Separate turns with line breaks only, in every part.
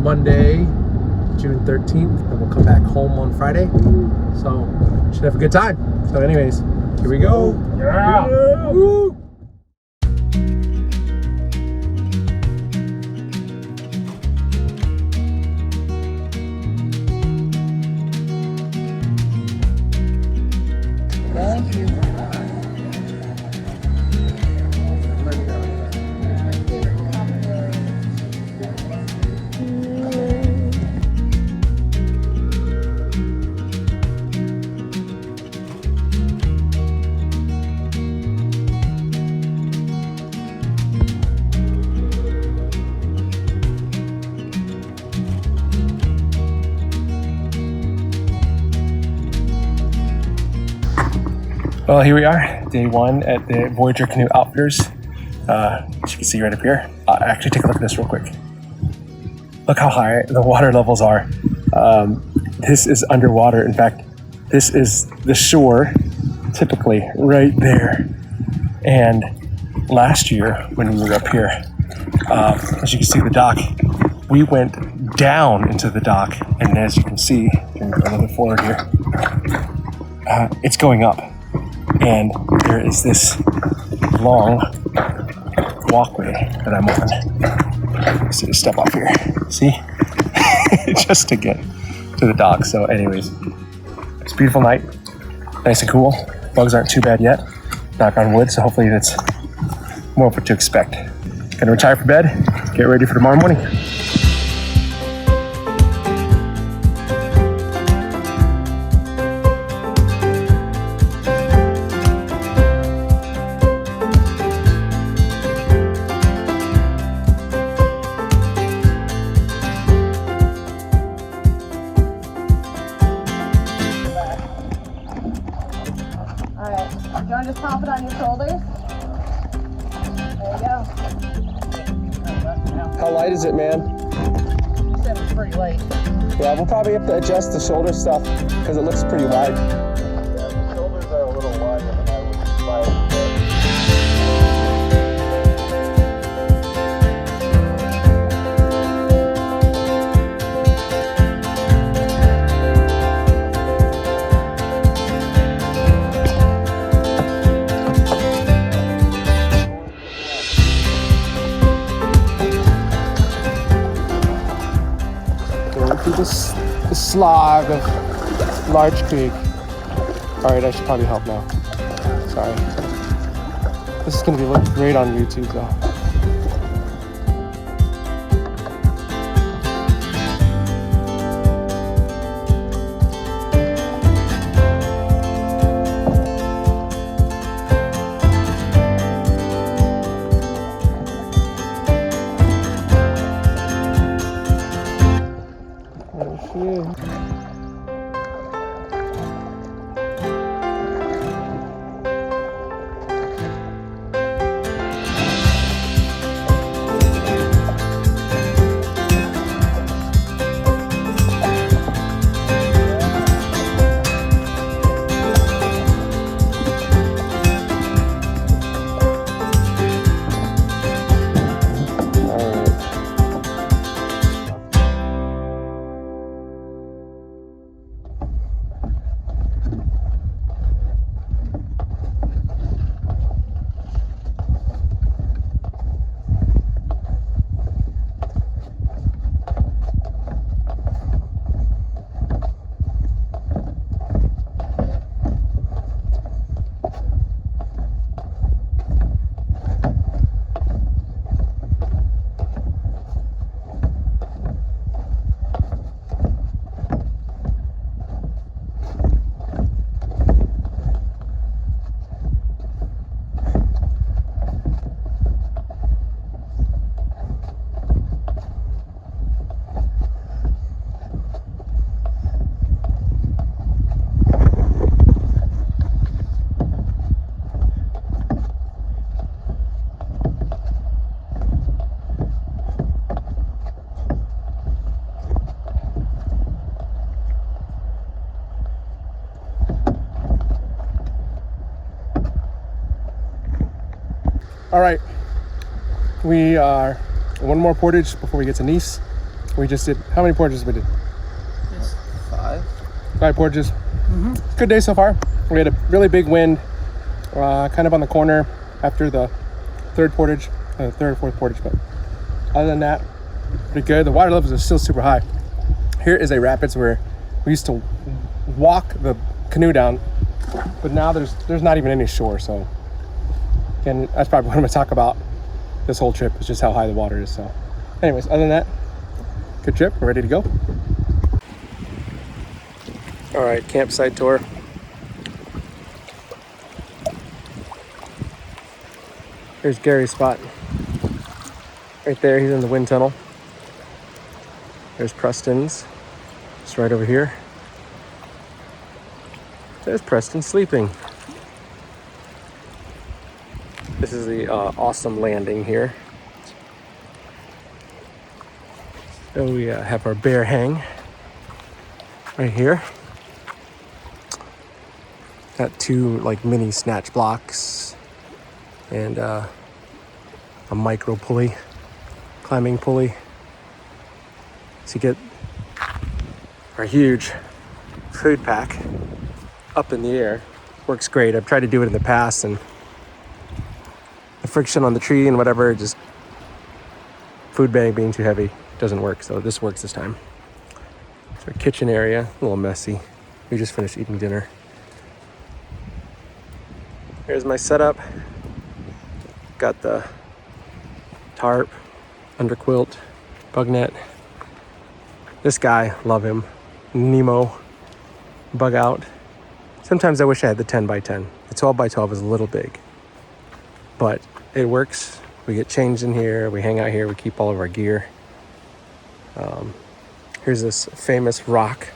Monday, June 13th, and we'll come back home on Friday. So should have a good time. So anyways, here we go.
Yeah.
Woo.
Thank you.
Well, here we are, day one at the Voyageur Canoe Outfitters. As you can see right up here. Actually, take a look at this real quick. Look how high the water levels are. This is underwater. In fact, this is the shore, typically right there. And last year, when we were up here, as you can see the dock, we went down into the dock. And as you can see, go a little bit forward here, it's going up. And there is this long walkway that I'm on. So just step off here, see? Just to get to the dock. So anyways, it's a beautiful night, nice and cool. Bugs aren't too bad yet, knock on wood, so hopefully that's more of what to expect. Gonna retire for bed, get ready for tomorrow morning.
Do you want to just pop it on your shoulders? There you go.
How light is it, man?
You said it's pretty light.
Yeah, we'll probably have to adjust the shoulder stuff because it looks pretty wide.
Yeah, the shoulders are a little wider than I would like.
The slog of Larch Creek. Alright, I should probably help now. Sorry. This is going to look great on YouTube though. All right, we are one more portage before we get to Nice. We just did, how many portages we did?
Just 5.
5 portages. Good day so far. We had a really big wind, kind of on the corner after the third or fourth portage, but other than that, pretty good. The water levels are still super high. Here is a rapids where we used to walk the canoe down, but now there's not even any shore. So again, that's probably what I'm gonna talk about this whole trip, is just how high the water is. So anyways, other than that, good trip. We're ready to go. All right, campsite tour. Here's Gary's spot. Right there, he's in the wind tunnel. There's Preston's, just right over here. There's Preston sleeping. This is the awesome landing here. So we have our bear hang right here. Got 2 like mini snatch blocks and a micro pulley, climbing pulley. To get our huge food pack up in the air. Works great. I've tried to do it in the past and the friction on the tree and whatever, just food bag being too heavy doesn't work. So this works this time. It's our kitchen area, a little messy. We just finished eating dinner. Here's my setup. Got the tarp, underquilt, bug net. This guy, love him. Nemo, bug out. Sometimes I wish I had the 10x10. The 12x12 is a little big, but it works. We get changed in here, we hang out here, we keep all of our gear. Here's this famous rock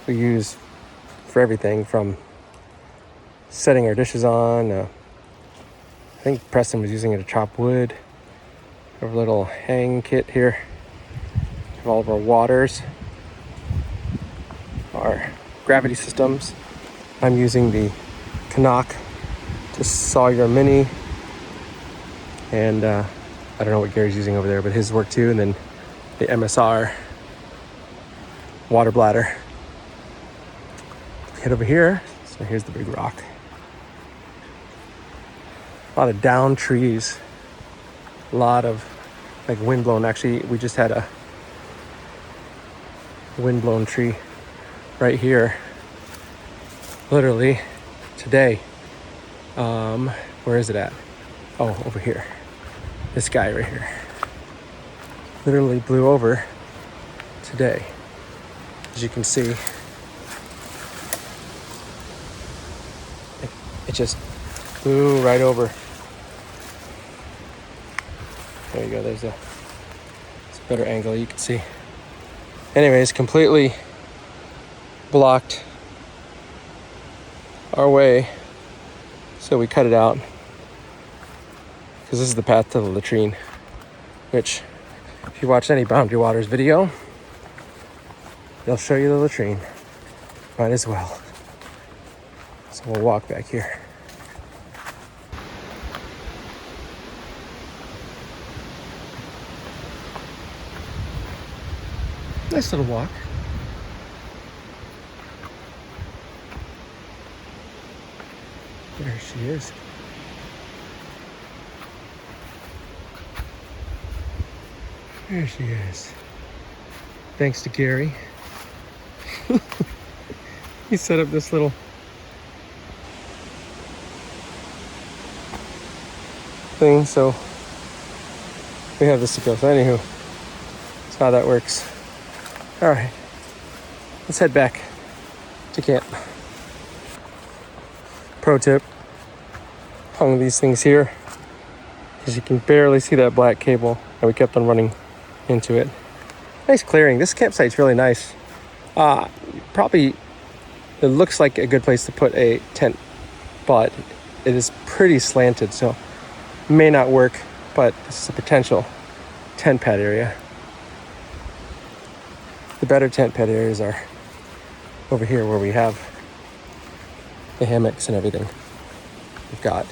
we use for everything from setting our dishes on. I think Preston was using it to chop wood. Our little hang kit here. Have all of our waters, our gravity systems. I'm using the Canoe to Sawyer Mini, and I don't know what Gary's using over there, but his work too. And then the MSR water bladder. Head over here. So here's the big rock. A lot of down trees. A lot of like windblown. Actually, we just had a windblown tree right here. Literally today. Where is it at? Oh, over here. This guy right here. Literally blew over today. As you can see, it just flew right over. There you go, there's a better angle you can see. Anyways, completely blocked our way, so we cut it out because this is the path to the latrine, which if you watch any Boundary Waters video, they'll show you the latrine. Might as well. So we'll walk back here. Nice little walk. There she is. There she is. Thanks to Gary. He set up this little thing, so we have this to go. So anywho, that's how that works. All right, let's head back to camp. Pro tip, hung these things here because you can barely see that black cable, and we kept on running into it. Nice clearing. This campsite's really nice. Probably, it looks like a good place to put a tent, but it is pretty slanted, so may not work, but this is a potential tent pad area. The better tent pad areas are over here where we have the hammocks and everything. We've got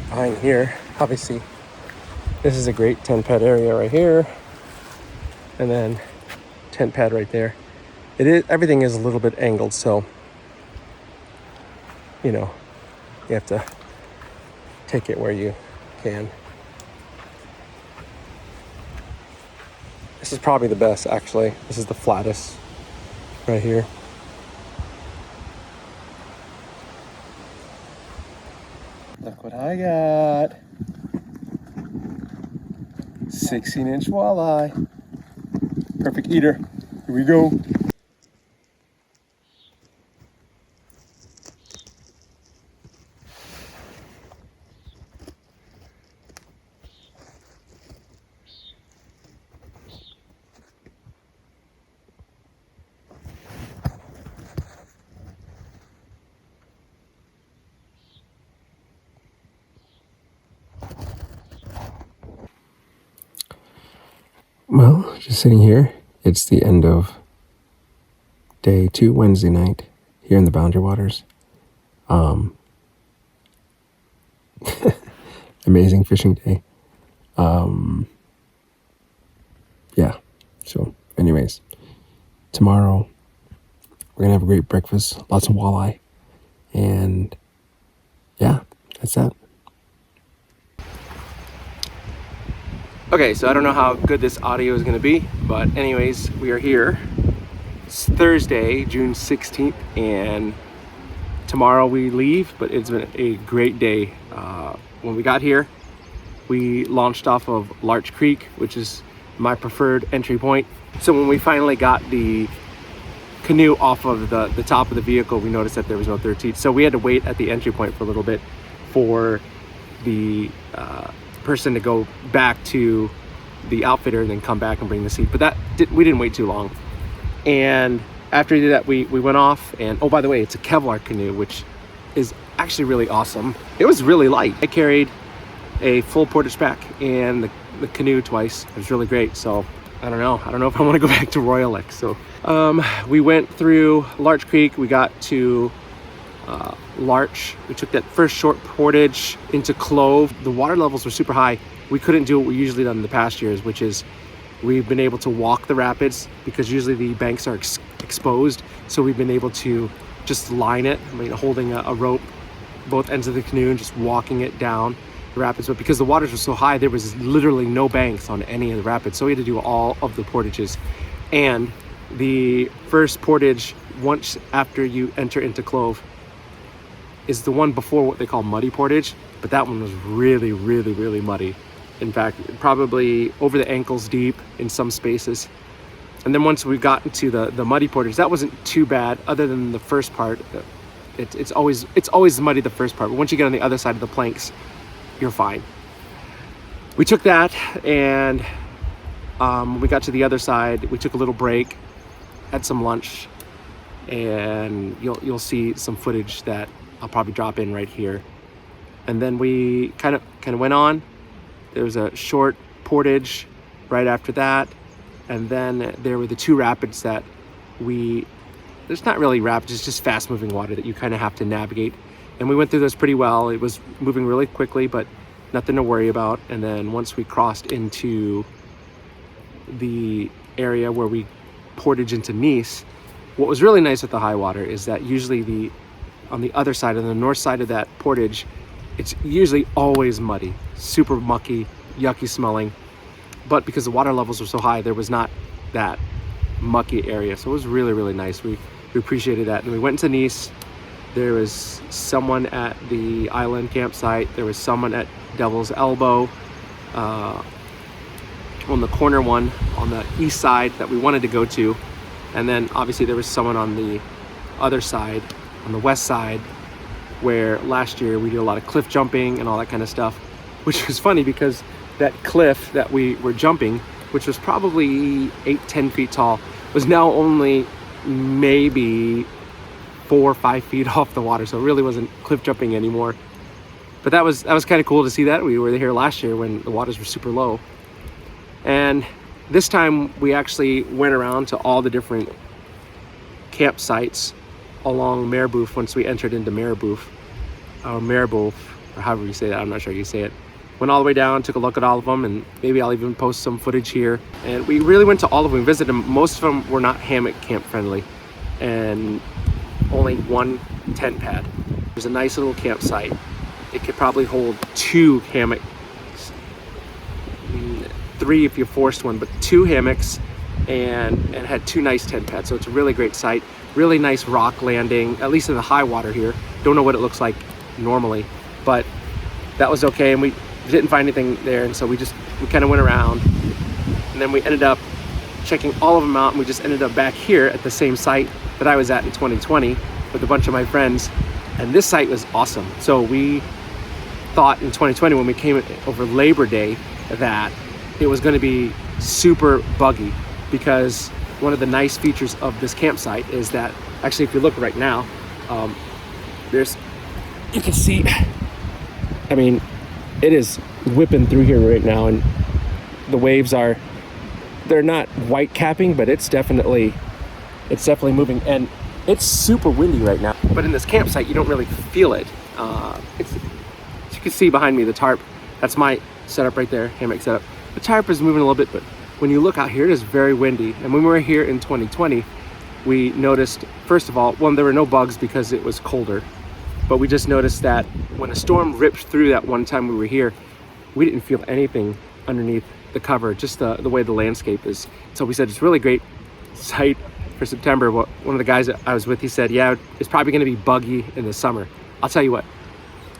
behind here, obviously, This is a great tent pad area right here. And then tent pad right there. Everything is a little bit angled, so you know, you have to take it where you can. This is probably the best, actually. This is the flattest right here. Look what I got. 16-inch walleye. Perfect eater. Here we go. Well, just sitting here. It's the end of day 2, Wednesday night, here in the Boundary Waters. Amazing fishing day. Yeah. So, anyways, tomorrow we're gonna have a great breakfast, lots of walleye, and yeah, that's that. Okay, so I don't know how good this audio is going to be, but anyways, we are here. It's Thursday, June 16th, and tomorrow we leave, but it's been a great day. When we got here, we launched off of Larch Creek, which is my preferred entry point. So when we finally got the canoe off of the top of the vehicle, we noticed that there was no third seat. So we had to wait at the entry point for a little bit for the person to go back to the outfitter and then come back and bring the seat. But we didn't wait too long. And after we did that, we went off. And oh, by the way, it's a Kevlar canoe, which is actually really awesome. It was really light. I carried a full Portage pack and the canoe twice. It was really great. So I don't know if I want to go back to Royal X. So we went through Larch Creek. We got to Larch. We took that first short portage into Clove. The water levels were super high. We couldn't do what we usually done in the past years, which is we've been able to walk the rapids because usually the banks are exposed. So we've been able to just line it, holding a rope, both ends of the canoe, and just walking it down the rapids. But because the waters were so high, there was literally no banks on any of the rapids. So we had to do all of the portages. And the first portage, once after you enter into Clove, is the one before what they call Muddy Portage, but that one was really, really, really muddy. In fact, probably over the ankles deep in some spaces. And then once we got into the Muddy Portage, that wasn't too bad, other than the first part. It's always muddy the first part, but once you get on the other side of the planks, you're fine. We took that, and when we got to the other side, we took a little break, had some lunch, and you'll see some footage that I'll probably drop in right here. And then we kind of went on. There was a short portage right after that, and then there were the 2 rapids that there's not really rapids, it's just fast moving water that you kind of have to navigate. And we went through those pretty well. It was moving really quickly, but nothing to worry about. And then once we crossed into the area where we portage into Nice, what was really nice with the high water is that usually on the other side, on the north side of that portage, it's usually always muddy, super mucky, yucky smelling. But because the water levels were so high, there was not that mucky area. So it was really, really nice. We appreciated that. And we went to Nice. There was someone at the island campsite. There was someone at Devil's Elbow, on the corner one on the east side that we wanted to go to. And then obviously there was someone on the other side, on the west side, where last year we did a lot of cliff jumping and all that kind of stuff, which was funny because that cliff that we were jumping, which was probably 8-10 feet tall, was now only maybe 4 or 5 feet off the water. So it really wasn't cliff jumping anymore. But that was kind of cool to see that. We were here last year when the waters were super low. And this time we actually went around to all the different campsites along Marabouff once we entered into Marabouff, or however you say that, I'm not sure how you say it. went all the way down, took a look at all of them, and maybe I'll even post some footage here. And we really went to all of them, we visited them. Most of them were not hammock camp friendly, and only one tent pad. There's a nice little campsite. It could probably hold 2 hammocks, 3 if you forced one, but 2 hammocks, and had 2 nice tent pads. So it's a really great site. Really nice rock landing, at least in the high water here. Don't know what it looks like normally, but that was okay. And we didn't find anything there, and so we kind of went around, and then we ended up checking all of them out, and we just ended up back here at the same site that I was at in 2020 with a bunch of my friends. And this site was awesome. So we thought in 2020 when we came over Labor Day that it was going to be super buggy, because one of the nice features of this campsite is that, actually if you look right now, you can see, I mean, it is whipping through here right now, and the waves they're not white capping, but it's definitely moving, and it's super windy right now. But in this campsite, you don't really feel it. As you can see behind me, the tarp, that's my setup right there, hammock setup. The tarp is moving a little bit, but when you look out here, it is very windy. And when we were here in 2020, we noticed, first of all, one, there were no bugs because it was colder, but we just noticed that when a storm ripped through that one time we were here, we didn't feel anything underneath the cover, just the way the landscape is. So we said it's a really great site for September. One of the guys that I was with, he said, yeah, it's probably gonna be buggy in the summer. I'll tell you what,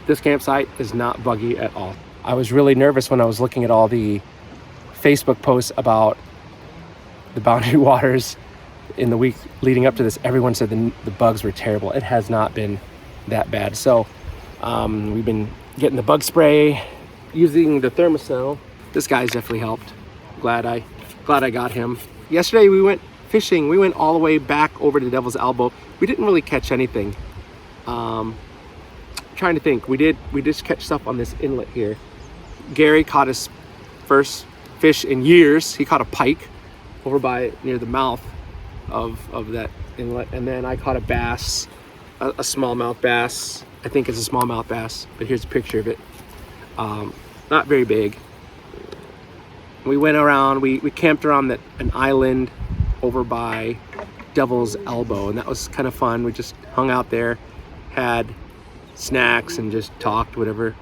this campsite is not buggy at all. I was really nervous when I was looking at all the Facebook posts about the Boundary Waters in the week leading up to this. Everyone said the bugs were terrible. It has not been that bad. So we've been getting the bug spray, using the thermocell. This guy's definitely helped. Glad I got him. Yesterday we went fishing. We went all the way back over to Devil's Elbow. We didn't really catch anything. Trying to think. We did catch stuff on this inlet here. Gary caught his first fish in years. He caught a pike over by near the mouth of that inlet, and then I caught a bass, a smallmouth bass. I think it's a smallmouth bass, but here's a picture of it. Not very big. We went around, we camped around an island over by Devil's Elbow, and that was kind of fun. We just hung out there, had snacks, and just talked, whatever.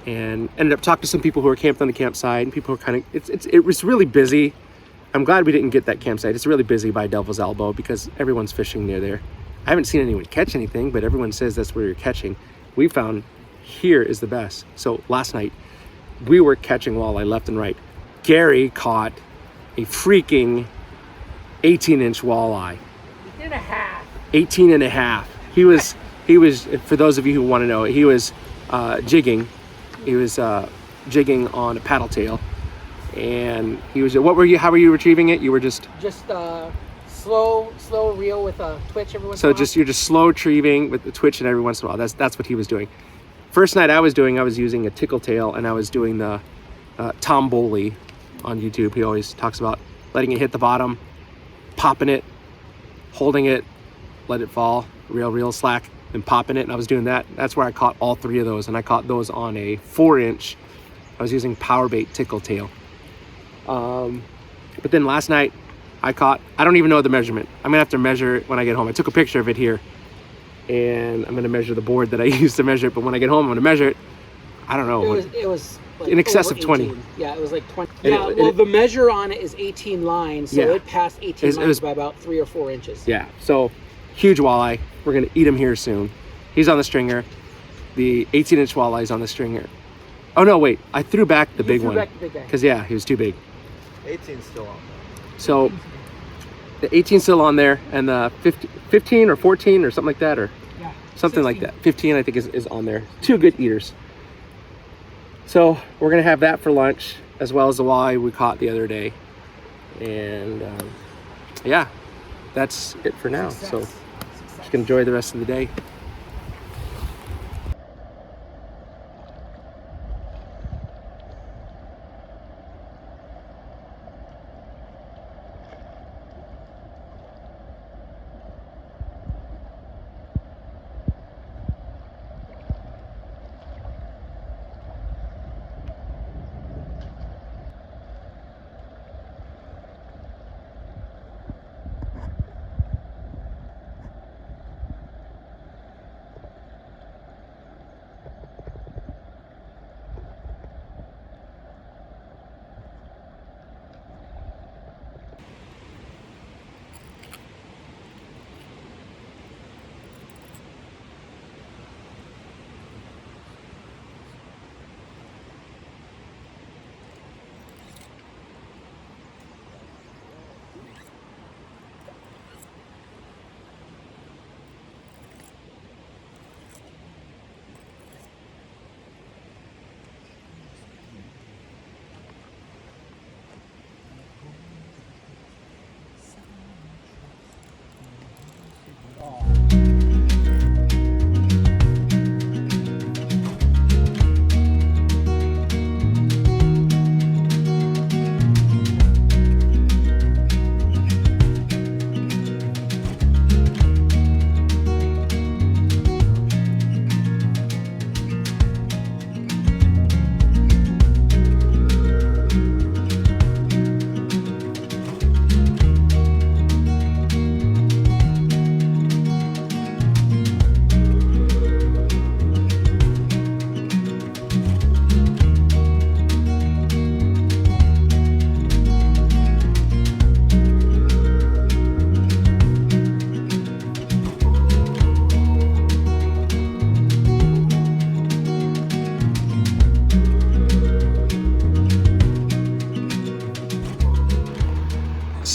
And ended up talking to some people who were camped on the campsite, and people were kind of, it was really busy. I'm glad we didn't get that campsite. It's really busy by Devil's Elbow because everyone's fishing near there. I haven't seen anyone catch anything, but everyone says that's where you're catching. We found here is the best. So last night we were catching walleye left and right. Gary caught a freaking 18-inch walleye. 18 and a half. He was, for those of you who want to know, he was jigging. He was jigging on a paddle tail, and he was. How were you retrieving it? You were just
slow reel with a twitch every once
in a while.
So
you're just slow retrieving with the twitch, and every once in a while. That's what he was doing. First night I was using a tickle tail, and I was doing the Tom Boley on YouTube. He always talks about letting it hit the bottom, popping it, holding it, let it fall, real slack, and popping it. And I was doing that. That's where I caught all 3 of those, and I caught those on a 4-inch. I was using power bait tickle tail. But then last night I don't even know the measurement. I'm gonna have to measure it when I get home. I took a picture of it here, and I'm gonna measure the board that I used to measure it. But when I get home, I'm gonna measure it. I don't know.
It was like
in excess of 20.
Yeah, it was like 20.
Yeah,
well, the measure on it is 18 lines, so
yeah.
it passed 18 lines by about 3 or 4 inches.
Yeah, so huge walleye. We're gonna eat him here soon. He's on the stringer. The 18-inch walleye is on the stringer. Oh no, wait! I threw back the big one because he was too big.
18's still on.
So the 18's still on there, and the 15 or 14 or something like that, or something
16.
like that. 15, I think, is on there. 2 good eaters. So we're gonna have that for lunch, as well as the walleye we caught the other day. And yeah, that's it for now. So just gonna enjoy the rest of the day.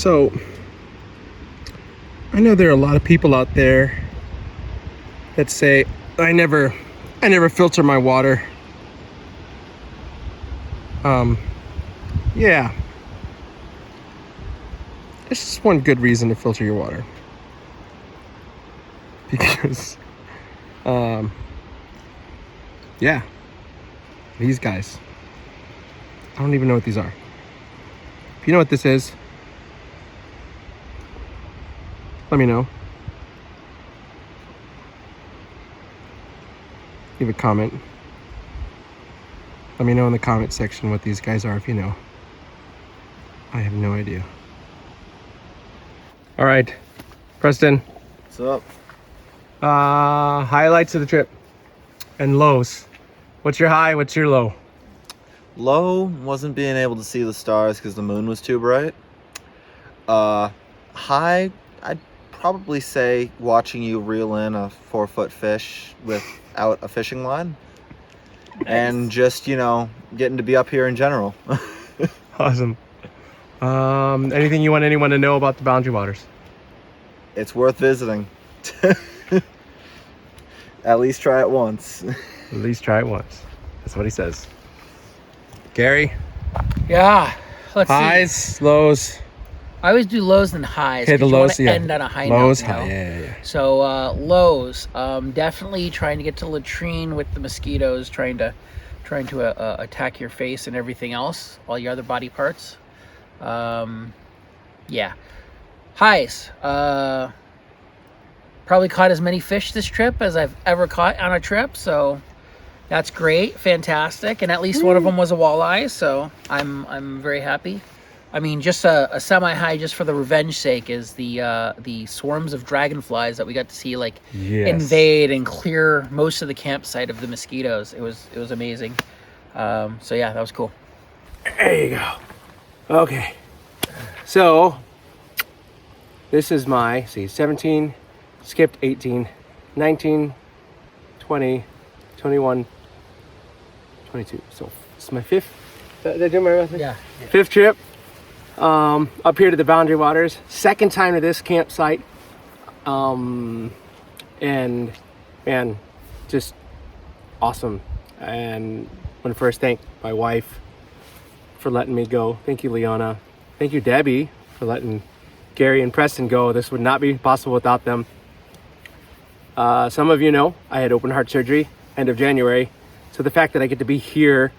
So, I know there are a lot of people out there that say, I never filter my water. Yeah. There's just one good reason to filter your water. Because, yeah, these guys, I don't even know what these are. If you know what this is, let me know. Leave a comment. Let me know in the comment section what these guys are if you know. I have no idea. All right, Preston.
What's up?
Highlights of the trip and lows. What's your high? What's your low?
Low wasn't being able to see the stars because the moon was too bright. High, I'd probably say watching you reel in a 4-foot fish without a fishing line. Nice. And just, getting to be up here in general.
Awesome. Anything you want anyone to know about the Boundary Waters?
It's worth visiting. At least try it once.
At least try it once. That's what he says. Gary?
Yeah. Let's see.
Highs, lows.
I always do lows and highs.
Okay, the
'cause you
lows,
wanna
yeah.
end on a high
Lows,
note, you know?
high, yeah.
So lows, definitely trying to get to latrine with the mosquitoes, trying to attack your face and everything else, all your other body parts. Yeah. Highs, probably caught as many fish this trip as I've ever caught on a trip, so that's great, fantastic, and at least one of them was a walleye, so I'm very happy. I mean, just a semi-high just for the revenge sake is the swarms of dragonflies that we got to see invade and clear most of the campsite of the mosquitoes. It was amazing. So yeah, that was cool.
There you go. Okay. So this is my 17, skipped 18, 19, 20, 21, 22. So it's my fifth. Did I do my math?
Yeah.
Fifth trip. Up here to the Boundary Waters. Second time to this campsite. And man, just awesome. And I want to first thank my wife for letting me go. Thank you, Leona. Thank you, Debbie, for letting Gary and Preston go. This would not be possible without them. Some of you know I had open heart surgery end of January. So the fact that I get to be here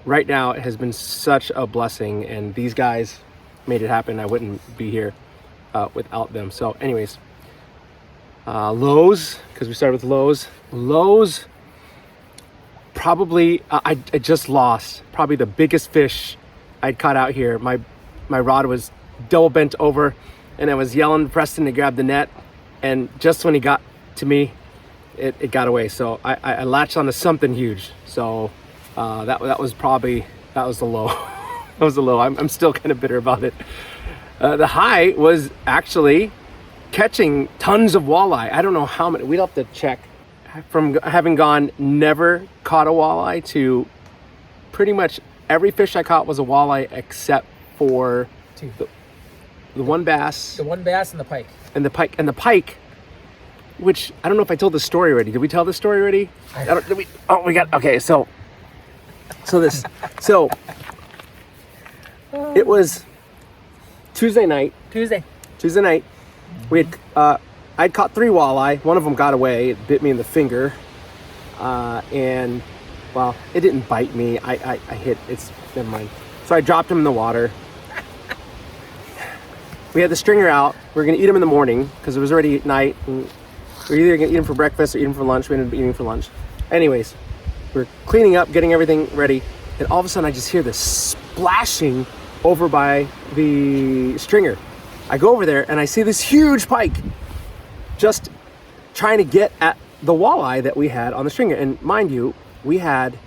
right now, it has been such a blessing, and these guys made it happen. I wouldn't be here without them. So anyways, lows, because we started with lows. Lows, probably, I just lost probably the biggest fish I'd caught out here. My rod was double bent over, and I was yelling at Preston to grab the net, and just when he got to me, it got away. So I latched onto something huge. So that was the low. That was the low. I'm still kind of bitter about it. The high was actually catching tons of walleye. I don't know how many. We'd have to check. From having gone never caught a walleye to pretty much every fish I caught was a walleye except for the one bass.
The one bass and the pike.
And the pike, which I don't know if I told the story already. Did we tell the story already? Okay. So it was Tuesday night. We had I'd caught 3 walleye. One of them got away. It bit me in the finger, and well, it didn't bite me. I hit. It's never mind. So I dropped him in the water. We had the stringer out. We were gonna eat him in the morning because it was already night. And we were either gonna eat him for breakfast or eat him for lunch. We ended up eating for lunch. Anyways, we're cleaning up, getting everything ready, and all of a sudden I just hear this splashing over by the stringer. I go over there and I see this huge pike just trying to get at the walleye that we had on the stringer. And mind you, we had,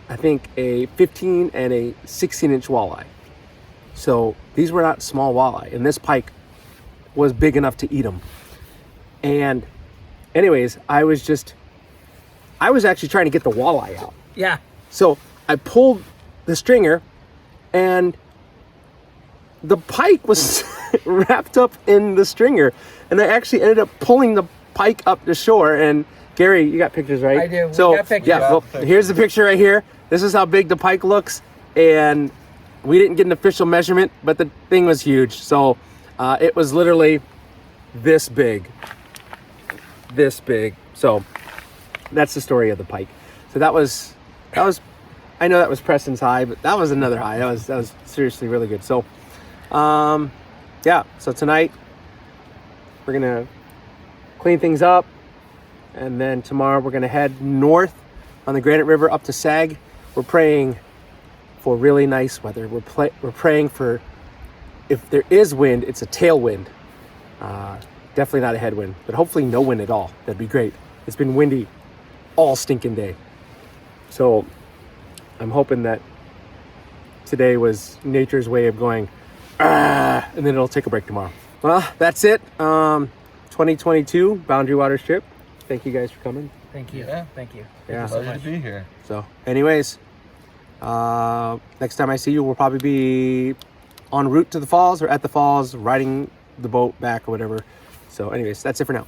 I think, a 15 and a 16-inch walleye. So these were not small walleye, and this pike was big enough to eat them. And anyways, I was actually trying to get the walleye out.
Yeah.
So I pulled the stringer, and the pike was wrapped up in the stringer, and I actually ended up pulling the pike up the shore. And Gary, you got pictures, right?
I do. We
So
got pictures.
yeah, well, here's the picture right here. This is how big the pike looks, and we didn't get an official measurement, but the thing was huge. So it was literally this big. So that's the story of the pike. So that was I know that was Preston's high, but that was another high. That was seriously really good. So yeah, so tonight we're gonna clean things up, and then tomorrow we're gonna head north on the Granite River up to Sag. We're praying for really nice weather. We're praying for, if there is wind, it's a tailwind. Definitely not a headwind, but hopefully no wind at all. That'd be great. It's been windy all stinking day. So I'm hoping that today was nature's way of going, and then it'll take a break tomorrow. Well, that's it. 2022 Boundary Waters trip. Thank you guys for coming.
Thank you.
Yeah.
Thank you.
Yeah.
Pleasure to be here.
So anyways, next time I see you, we'll probably be en route to the falls or at the falls, riding the boat back or whatever. So anyways, that's it for now.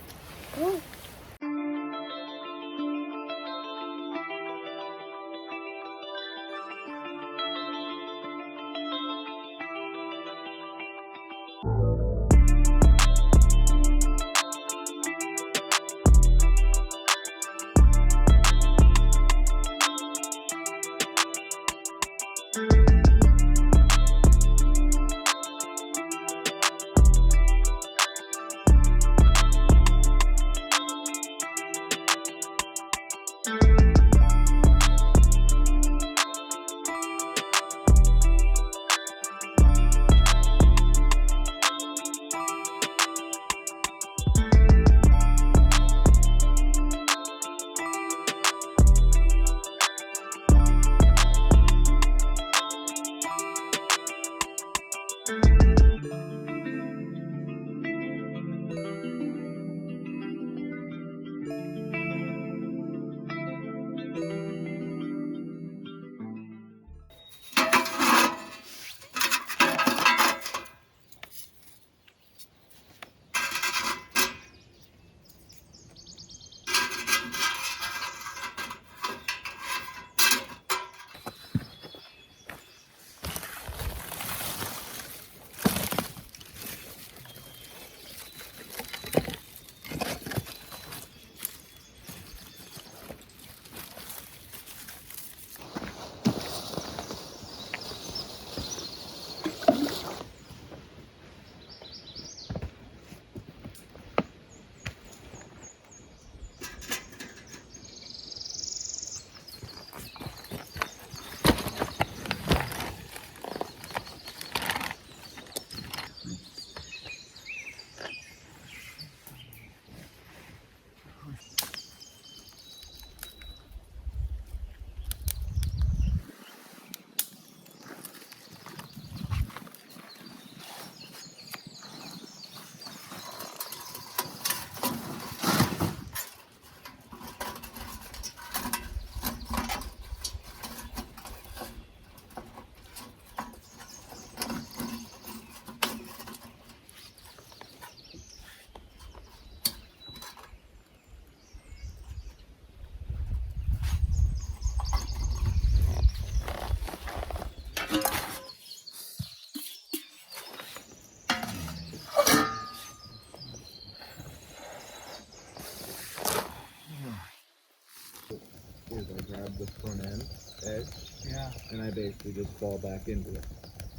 Is I grab the front end edge,
Yeah.
and I basically just fall back into it.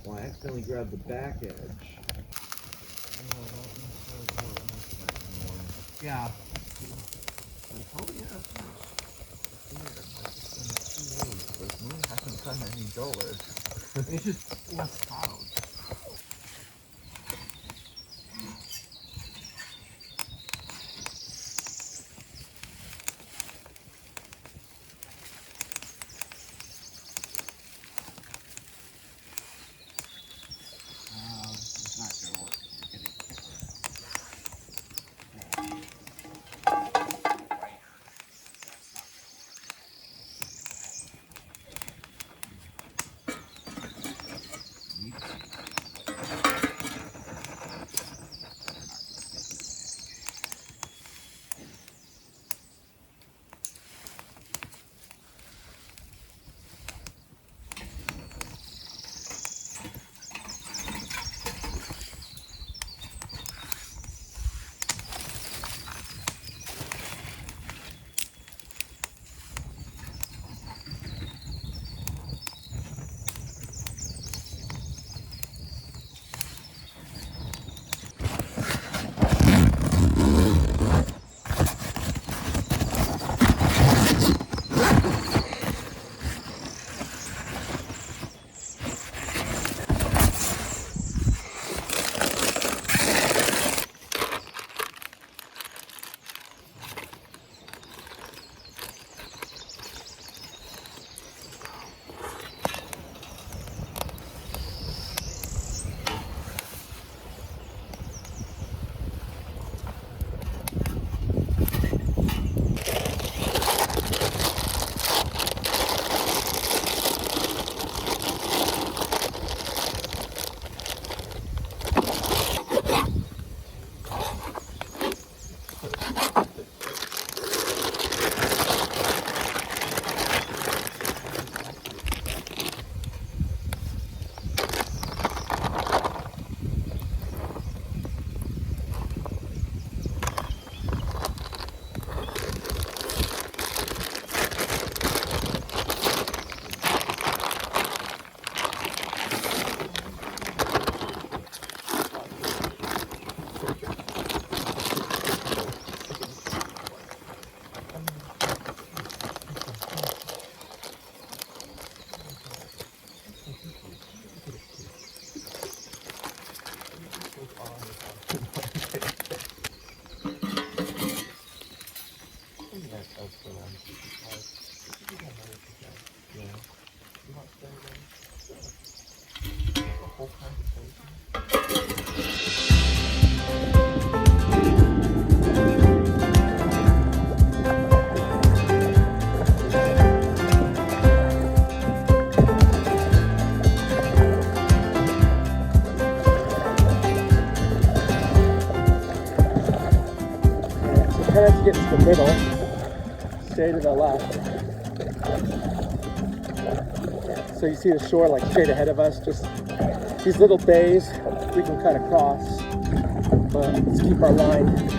Well, I accidentally grabbed the back edge.
Yeah.
Hasn't done any duller.
It's just less clouds. It's not gonna work.
try not to get into the middle. Stay to the left. So you see the shore like straight ahead of us, just these little bays we can cut across, but let's keep our line.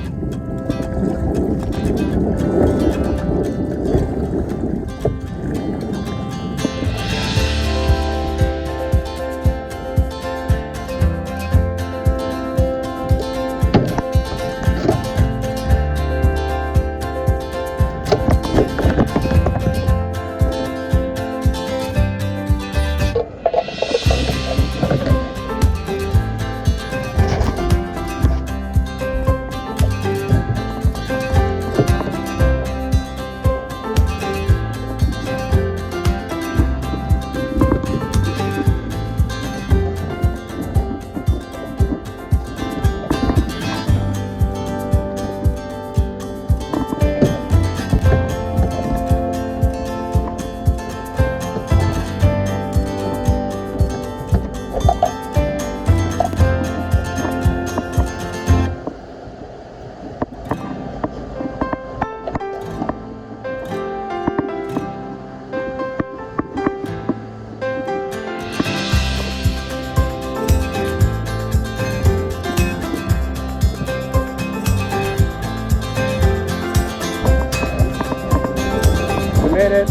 Made it.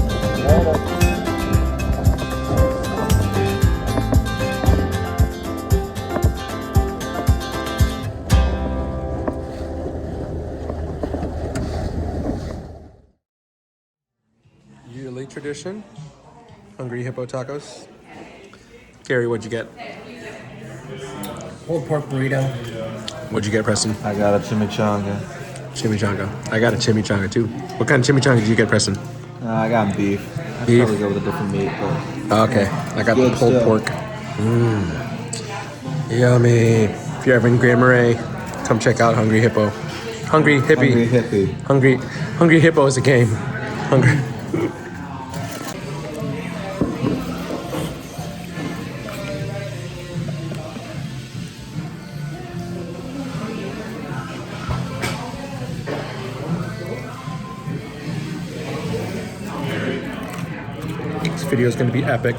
Yearly tradition. Hungry Hippo tacos. Gary, what'd you get?
Pulled pork burrito.
What'd you get, Preston?
I got a chimichanga.
Chimichanga. I got a chimichanga too. What kind of chimichanga did you get, Preston?
I got beef. I'd
Beef?
probably go with a different meat, but
Okay, I got the
Good
pulled
stuff.
pork. Yummy. If you're ever in Grand Marais, come check out Hungry Hippo. Hungry
hungry
Hippie.
hippie.
Hungry Hippo is a game. Hungry. This video is going to be epic.